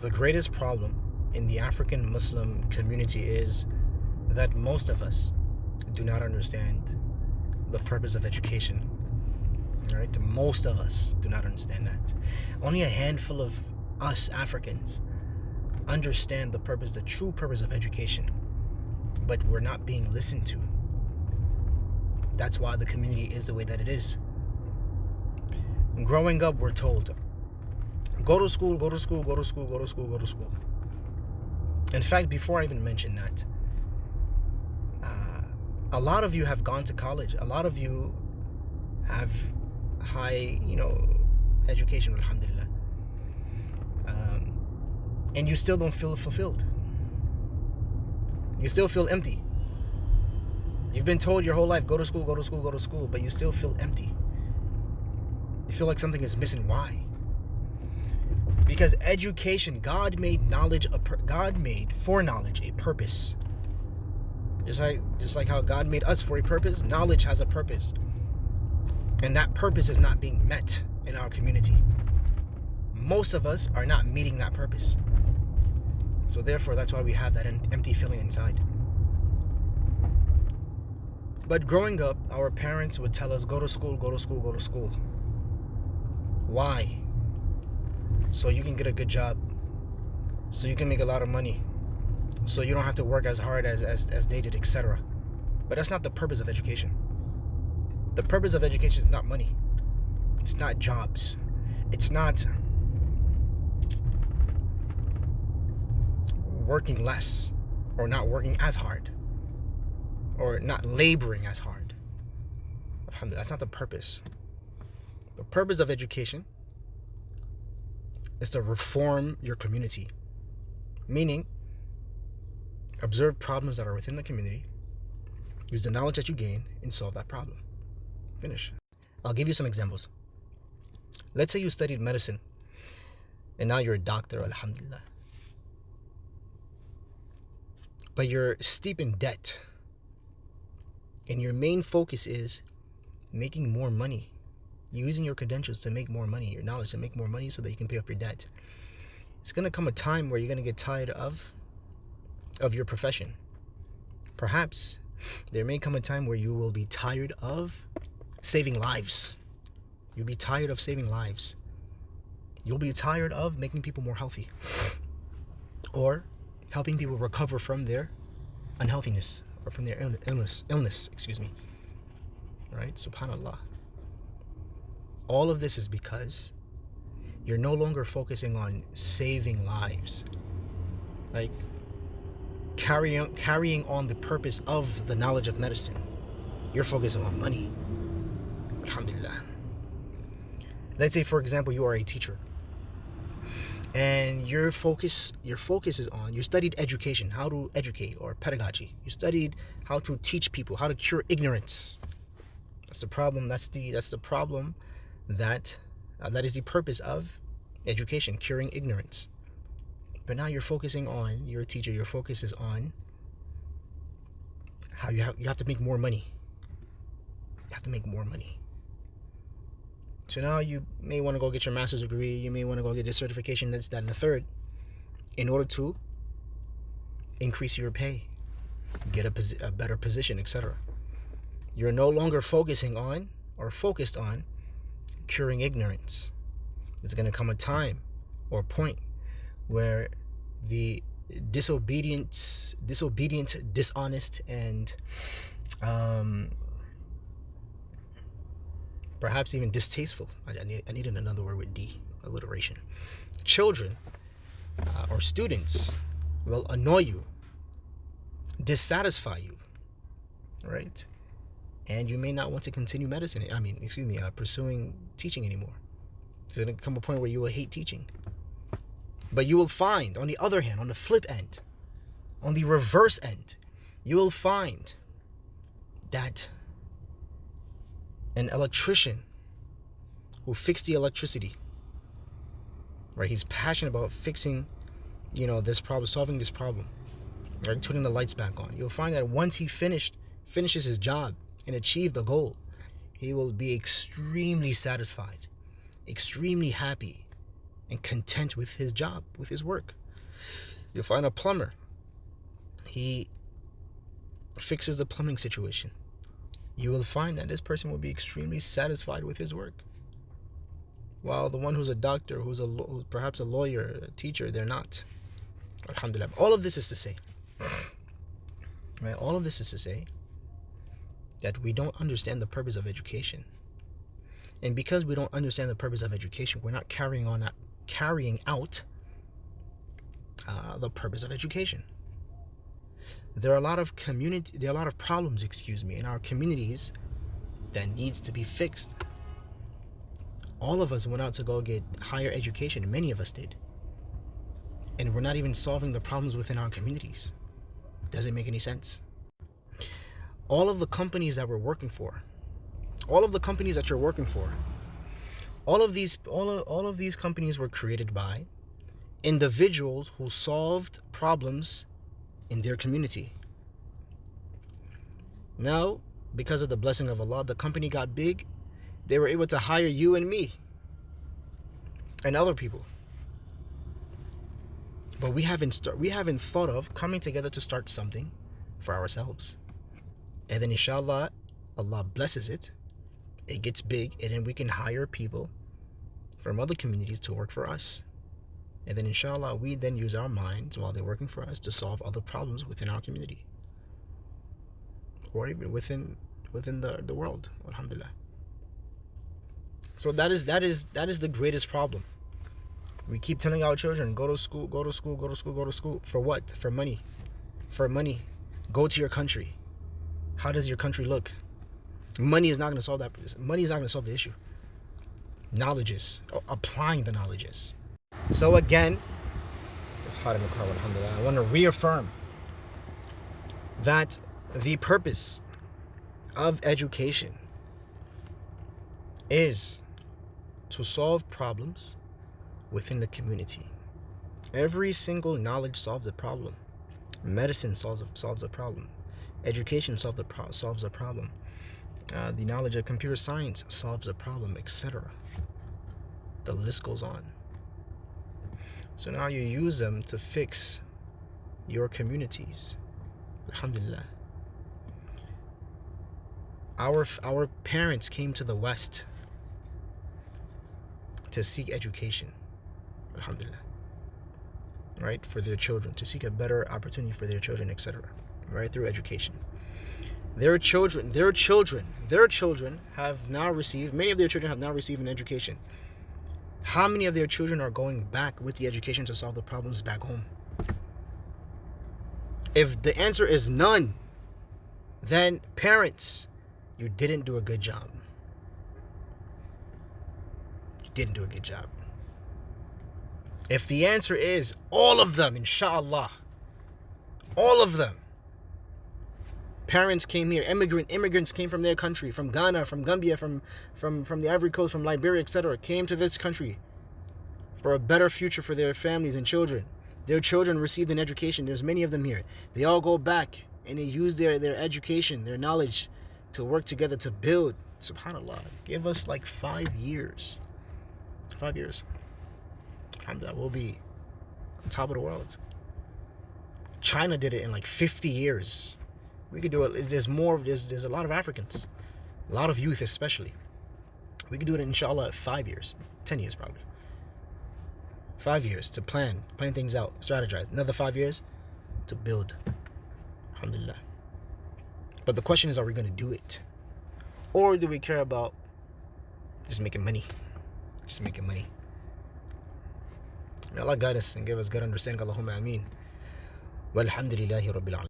The greatest problem in the African Muslim community is that most of us do not understand the purpose of education. Right? Most of us do not understand that. Only a handful of us Africans understand the purpose, the true purpose of education. But we're not being listened to. That's why the community is the way that it is. Growing up, we're told, go to school, go to school, go to school, go to school, go to school. In fact, before I even mention that, a lot of you have gone to college. A lot of you have high, education, alhamdulillah. And you still don't feel fulfilled. You still feel empty. You've been told your whole life, go to school, go to school, go to school, but you still feel empty. You feel like something is missing. Why? Because education, God made for knowledge a purpose. Just like how God made us for a purpose, knowledge has a purpose. And that purpose is not being met in our community. Most of us are not meeting that purpose. So therefore, that's why we have that empty feeling inside. But growing up, our parents would tell us, go to school, go to school, go to school. Why? So you can get a good job. So you can make a lot of money. So you don't have to work as hard as they did, etc. But that's not the purpose of education. The purpose of education is not money. It's not jobs. It's not working less or not working as hard or not laboring as hard. That's not the purpose. The purpose of education is to reform your community. Meaning, observe problems that are within the community, use the knowledge that you gain, and solve that problem. Finish. I'll give you some examples. Let's say you studied medicine, and now you're a doctor, alhamdulillah. But you're steep in debt, and your main focus is making more money, using your credentials to make more money, your knowledge to make more money so that you can pay off your debt. It's going to come a time where you're going to get tired of your profession. Perhaps there may come a time where you will be tired of saving lives. You'll be tired of saving lives. You'll be tired of making people more healthy or helping people recover from their unhealthiness or from their illness, right? Subhanallah. All of this is because you're no longer focusing on saving lives. Like carrying on the purpose of the knowledge of medicine. You're focusing on money. Alhamdulillah. Let's say, for example, you are a teacher. And your focus is on, you studied education, how to educate, or pedagogy. You studied how to teach people, how to cure ignorance. That's the problem. That is the purpose of education, curing ignorance. But now you're a teacher, your focus is on how you have to make more money. You have to make more money. So now you may want to go get your master's degree, you may want to go get this certification, this, that, and the third, in order to increase your pay, get a better position, etc. You're no longer focused on curing ignorance. There's going to come a time or point where the disobedient, dishonest, and perhaps even distasteful. I needed another word with D, alliteration. Children or students will annoy you, dissatisfy you, right? And you may not want to continue pursuing teaching anymore. There's going to come a point where you will hate teaching. But you will find, on the other hand, on the flip end, on the reverse end, you will find that an electrician who fixed the electricity, right? He's passionate about fixing, this problem, solving this problem, right? Turning the lights back on. You'll find that once he finishes his job and achieved the goal, he will be extremely satisfied, extremely happy, and content with his job, with his work. You'll find a plumber. He fixes the plumbing situation. You will find that this person will be extremely satisfied with his work. While the one who's a doctor, who's perhaps a lawyer, a teacher, they're not. Alhamdulillah. All of this is to say, right? All of this is to say that we don't understand the purpose of education. And because we don't understand the purpose of education, we're not carrying out the purpose of education. There are a lot of problems, in our communities that needs to be fixed. All of us went out to go get higher education. Many of us did. And we're not even solving the problems within our communities. Doesn't make any sense. All of the companies that we're working for, all of the companies that you're working for, all of these companies were created by individuals who solved problems in their community. Now, because of the blessing of Allah, the company got big. They were able to hire you and me and other people. But we haven't thought of coming together to start something for ourselves. And then inshallah, Allah blesses it. It gets big, and then we can hire people from other communities to work for us. And then inshallah, we then use our minds while they're working for us to solve other problems within our community. Or even within the world. Alhamdulillah. So that is the greatest problem. We keep telling our children, go to school, go to school, go to school, go to school. For what? For money. For money. Go to your country. How does your country look? Money is not going to solve that. Money is not going to solve the issue. Knowledge is. Applying the knowledge is. So again, it's hot in the car, alhamdulillah. I want to reaffirm that the purpose of education is to solve problems within the community. Every single knowledge solves a problem. Medicine solves a problem. Education solves a problem. The knowledge of computer science solves a problem, etc. The list goes on. So now you use them to fix your communities. Alhamdulillah. Our parents came to the West to seek education. Alhamdulillah. Right? For their children, to seek a better opportunity for their children, etc. Right? Through education. Their children have now received, many of their children have now received an education. How many of their children are going back with the education to solve the problems back home? If the answer is none, then parents, you didn't do a good job. You didn't do a good job. If the answer is all of them, inshallah, all of them, parents came here, immigrants came from their country, from Ghana, from Gambia, from the Ivory Coast, from Liberia, etc., came to this country for a better future for their families and children. Their children received an education. There's many of them here. They all go back and they use their education, their knowledge to work together to build. SubhanAllah. Give us like 5 years. 5 years. Alhamdulillah, we'll be on top of the world. China did it in like 50 years. We could do it. There's a lot of Africans, a lot of youth especially. We could do it inshallah 5 years, 10 years probably. 5 years to plan things out, strategize. Another 5 years to build. Alhamdulillah. But the question is, are we going to do it? Or do we care about just making money? Just making money. May Allah guide us and give us good understanding. Allahumma ameen. Walhamdulillahi rabbil alamin.